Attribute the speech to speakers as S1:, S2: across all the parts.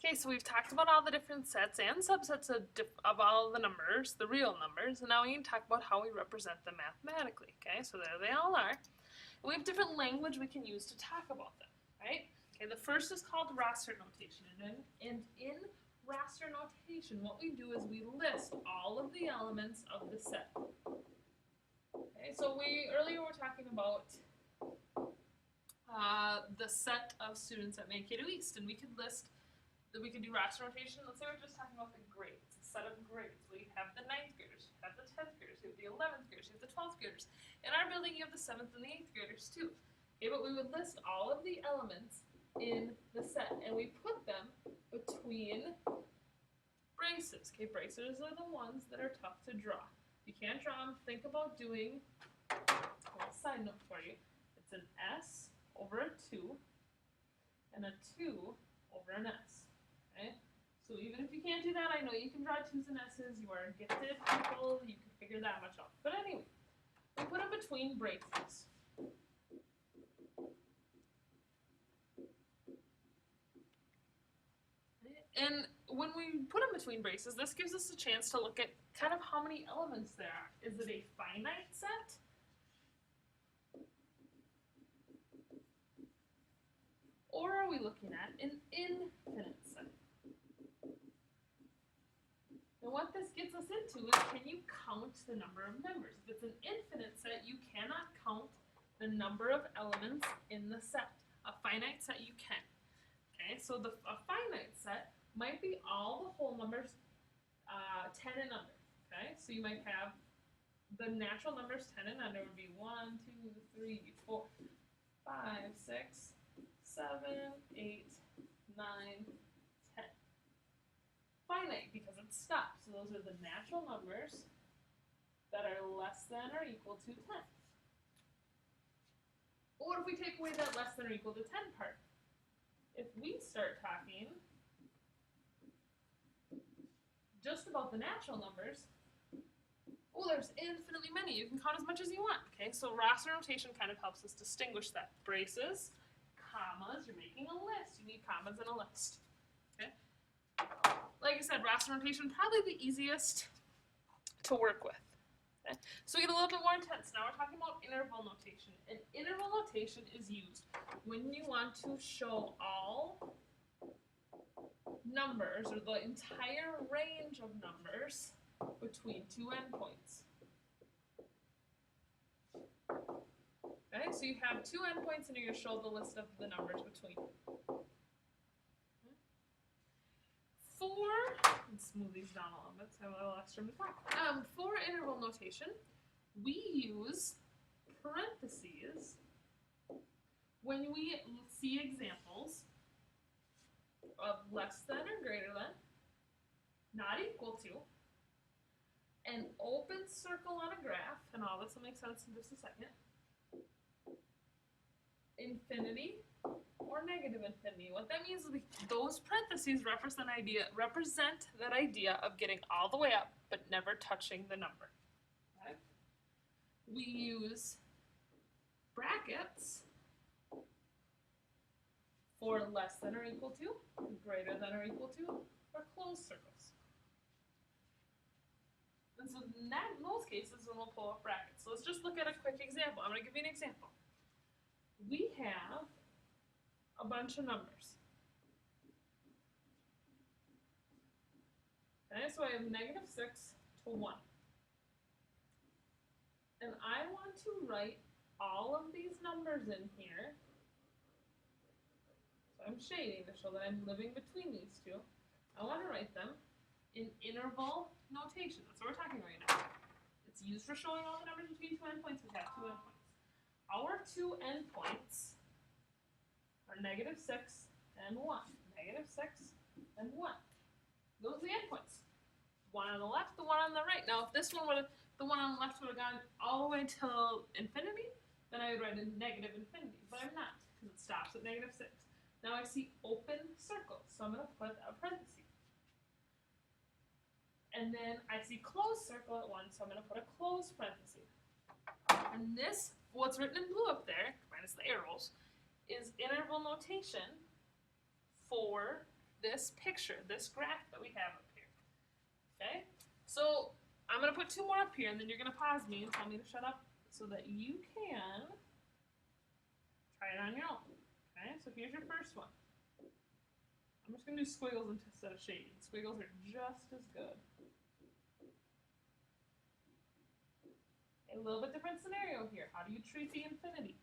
S1: Okay, so we've talked about all the different sets and subsets of all the numbers, the real numbers, and now we can talk about how we represent them mathematically. Okay, so there they all are. And we have different language we can use to talk about them, right? Okay, the first is called roster notation, and in roster notation, what we do is we list all of the elements of the set. Okay, so earlier were talking about the set of students at Mankato East, and we could do roster notation. Let's say we're just talking about the grades, a set of grades. We have the 9th graders, you have the 10th graders, you have the 11th graders, you have the 12th graders. In our building, you have the 7th and the 8th graders too. Okay, but we would list all of the elements in the set, and we put them between braces. Okay, braces are the ones that are tough to draw. You can't draw them. Think about doing a little side note for you. It's an S over a 2 and a 2 over an S. Okay? So even if you can't do that, I know you can draw 2's and S's. You are gifted people. You can figure that much out. But anyway, we put them between braces. And when we put them between braces, this gives us a chance to look at kind of how many elements there are. Is it a finite set? Or are we looking at an infinite set? And what this gets us into is, can you count the number of members? If it's an infinite set, you cannot count the number of elements in the set. A finite set, you can. Okay, so a finite set might be all the whole numbers, 10 and under. Okay, so you might have the natural numbers 10 and under would be 1, 2, 3, 4, 5, 6, 7, 8, 9, 10. Finite because it stops. So those are the natural numbers that are less than or equal to 10. Or if we take away that less than or equal to 10 part, if we start talking just about the natural numbers, oh, there's infinitely many. You can count as much as you want. Okay, so roster notation kind of helps us distinguish that. Braces, commas, you're making a list. You need commas in a list. Okay. Like I said, roster notation probably the easiest to work with. Okay. So we get a little bit more intense. Now we're talking about interval notation. And interval notation is used when you want to show all numbers, or the entire range of numbers between two endpoints. Okay, so you have two endpoints and you're going to show the list of the numbers between. Let's move these down a little bit so I have a little extra to talk. For interval notation, we use parentheses when we see examples of less than or greater than, not equal to, an open circle on a graph, and all this will make sense in just a second, infinity, or negative infinity. What that means is those parentheses represent that idea of getting all the way up but never touching the number. Okay? We use brackets for less than or equal to, greater than or equal to, or closed circles. And so in those cases, when we'll pull up brackets. So let's just look at a quick example. I'm going to give you an example. We have a bunch of numbers. Okay, so I have negative 6 to 1. And I want to write all of these numbers in here. So I'm shading to show that I'm living between these two. I want to write them in interval notation. That's what we're talking right now. It's used for showing all the numbers between two endpoints. We have two endpoints. Our two endpoints are negative 6 and 1. Negative 6 and 1. Those are the endpoints. One on the left, the one on the right. Now, if the one on the left would have gone all the way till infinity, then I would write a negative infinity. But I'm not, because it stops at negative 6. Now I see open circles, so I'm going to put a parenthesis. And then I see closed circle at 1, so I'm going to put a closed parenthesis. And this, what's written in blue up there, minus the arrows, is interval notation for this picture, this graph that we have up here. Okay? So I'm going to put 2 more up here, and then you're going to pause me and tell me to shut up so that you can try it on your own. Okay? So here's your first one. I'm just going to do squiggles instead of shading. Squiggles are just as good. A little bit different scenario here. How do you treat the infinity?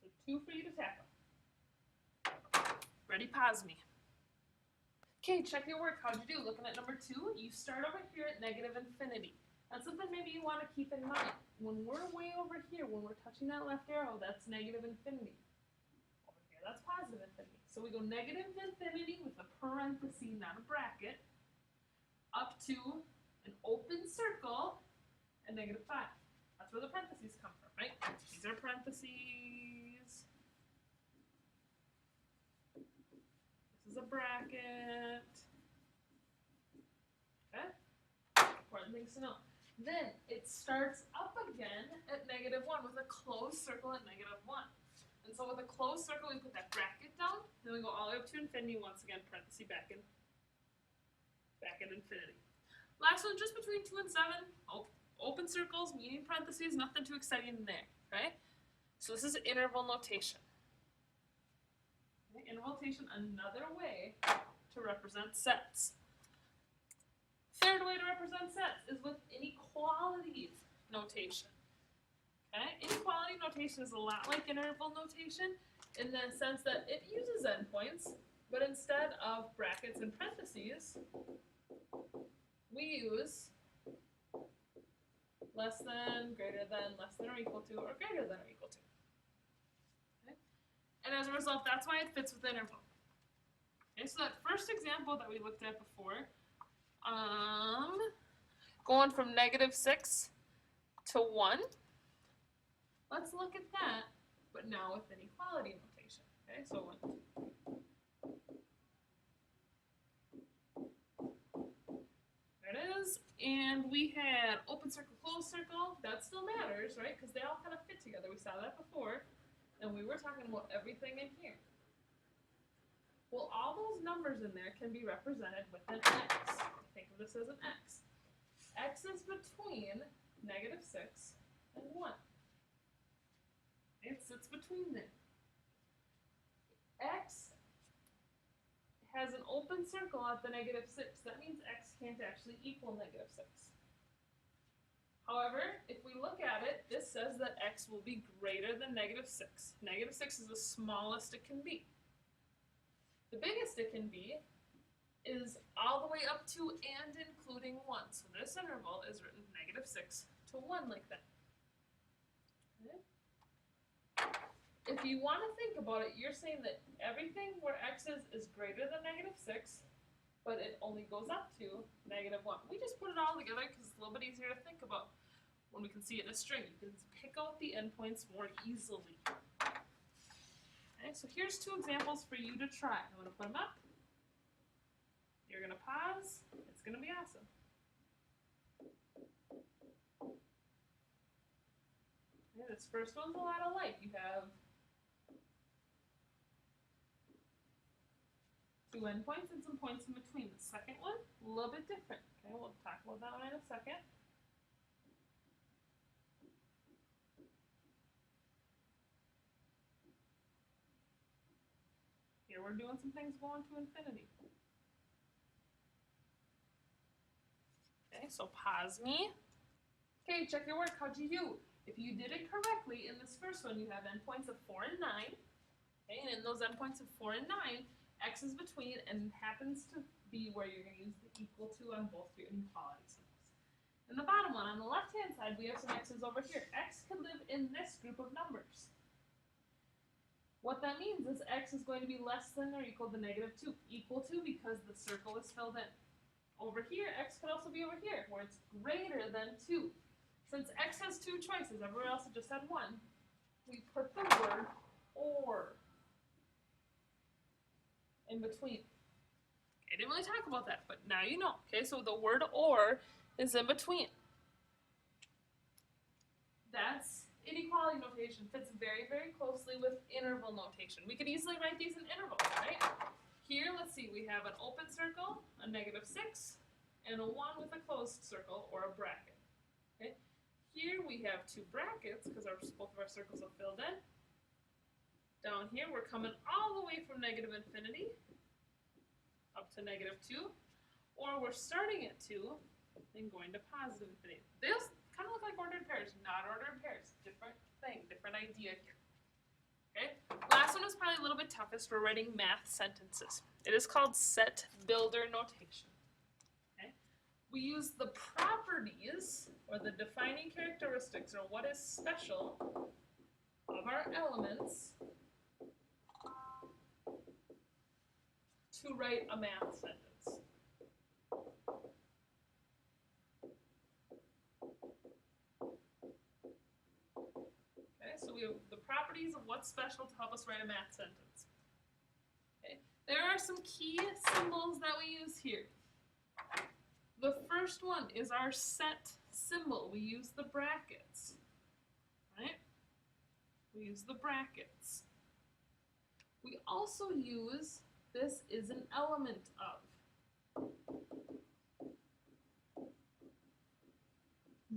S1: So 2 for you to tackle. Ready? Pause me. Okay, check your work. How'd you do? Looking at number 2, you start over here at negative infinity. That's something maybe you want to keep in mind. When we're way over here, when we're touching that left arrow, that's negative infinity. Over here, that's positive infinity. So we go negative infinity with a parenthesis, not a bracket, up to an open circle at negative 5. That's where the parentheses come from, right? These are parentheses. This is a bracket. Okay? Important things to know. Then it starts up again at negative 1 with a closed circle at negative 1. And so with a closed circle, we put that bracket down, then we go all the way up to infinity once again, parenthesis back in infinity. Last one, just between 2 and 7, open circles, meaning parentheses, nothing too exciting there, right? So this is interval notation. Okay, interval notation, another way to represent sets. Third way to represent sets is with inequality notation. Okay? Inequality notation is a lot like interval notation in the sense that it uses endpoints, but instead of brackets and parentheses, we use less than, greater than, less than or equal to, or greater than or equal to. Okay? And as a result, that's why it fits with interval. Okay, so that first example that we looked at before, going from negative 6 to 1. Let's look at that, but now with inequality notation. Okay, so 1. There it is. And we had open circle, closed circle. That still matters, right? Because they all kind of fit together. We saw that before. And we were talking about everything in here. Well, all those numbers in there can be represented with an x. Think of this as an x. X is between negative 6 and 1. It sits between them. X has an open circle at the negative 6. That means x can't actually equal negative 6. However, if we look at it, this says that x will be greater than negative 6. Negative 6 is the smallest it can be. The biggest it can be is all the way up to and including 1. So this interval is written negative 6 to 1 like that. Okay. If you want to think about it, you're saying that everything where x is greater than negative 6, but it only goes up to negative 1. We just put it all together because it's a little bit easier to think about when we can see it in a string. You can pick out the endpoints more easily. Okay, so here's 2 examples for you to try. I'm going to put them up. You're going to pause. It's going to be awesome. Okay, this first one's a lot alike. You have 2 endpoints and some points in between. The second one, a little bit different. Okay, we'll talk about that one in a second. Here we're doing some things going to infinity. Okay, so pause me. Okay, check your work. How'd you do? If you did it correctly, in this first one, you have endpoints of 4 and 9. Okay, and in those endpoints of 4 and 9, x is between and happens to be where you're going to use the equal to on both your inequality symbols. In the bottom one, on the left-hand side, we have some x's over here. X could live in this group of numbers. What that means is x is going to be less than or equal to negative 2. Equal to because the circle is filled in. Over here, x could also be over here, where it's greater than 2. Since x has 2 choices, everywhere else it just had 1, we put the word or in between. Okay, I didn't really talk about that, but now you know. Okay, so the word or is in between. That's inequality notation. Fits very, very closely with interval notation. We could easily write these in intervals, right? Here, let's see, we have an open circle, a -6, and a 1 with a closed circle or a bracket. Okay. Here we have two brackets because both of our circles are filled in. Down here, we're coming all the way from -infinity up to -2, or we're starting at 2 and going to positive infinity. Those kind of look like ordered pairs, not ordered pairs. Different thing, different idea here. Okay. Last one is probably a little bit toughest. We're writing math sentences. It is called set builder notation. Okay. We use the properties or the defining characteristics or what is special of our elements to write a math sentence. Okay, so we have the properties of what's special to help us write a math sentence. Okay, there are some key symbols that we use here. The first one is our set symbol. We use the brackets, right? We use the brackets. We also use this is an element of.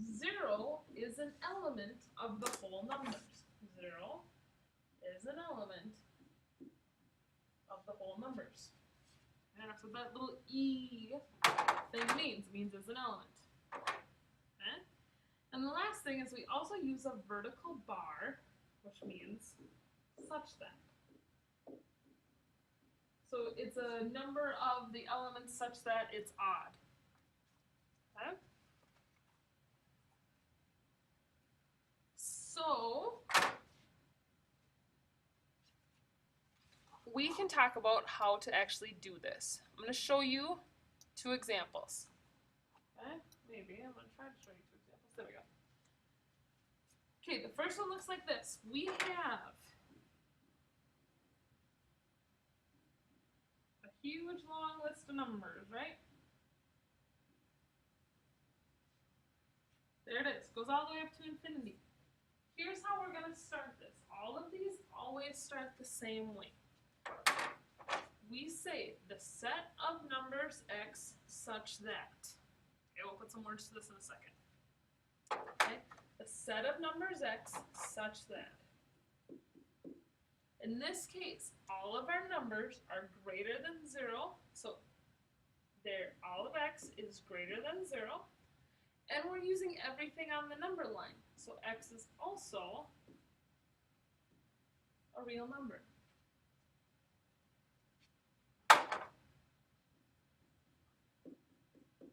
S1: 0 is an element of the whole numbers. 0 is an element of the whole numbers. And that's what that little E thing means. It means it's an element. Okay? And the last thing is we also use a vertical bar, which means such that. So it's a number of the elements such that it's odd. Okay? So we can talk about how to actually do this. I'm going to show you 2 examples. Okay? Maybe I'm going to try to show you 2 examples. There we go. Okay, the first one looks like this. We have a huge long list of numbers, right? There it is. Goes all the way up to infinity. Here's how we're going to start this. All of these always start the same way. We say the set of numbers x such that. Okay, we'll put some words to this in a second. Okay, the set of numbers x such that. In this case, all of our numbers are greater than 0, so all of x is greater than 0, and we're using everything on the number line, so x is also a real number.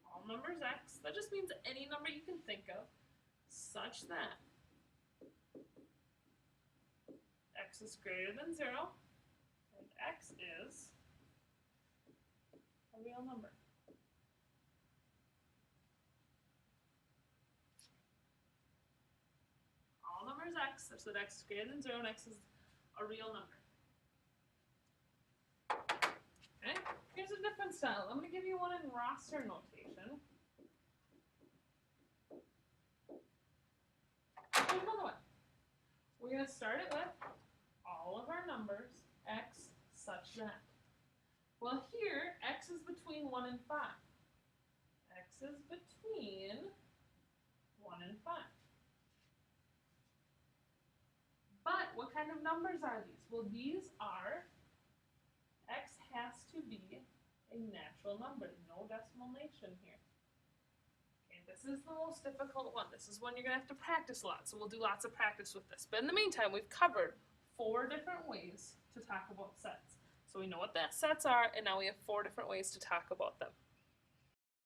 S1: All numbers x, that just means any number you can think of, such that x is greater than 0, and x is a real number. All numbers x, such that x is greater than 0, and x is a real number. Okay, here's a different style. I'm going to give you one in roster notation. Here's another one. We're going to start it with all of our numbers, x such that. Well, here, x is between 1 and 5. X is between 1 and 5. But what kind of numbers are these? Well, these are, x has to be a natural number, no decimation here. Okay, this is the most difficult one. This is one you're going to have to practice a lot, so we'll do lots of practice with this. But in the meantime, we've covered 4 different ways to talk about sets. So we know what that sets are, and now we have 4 different ways to talk about them.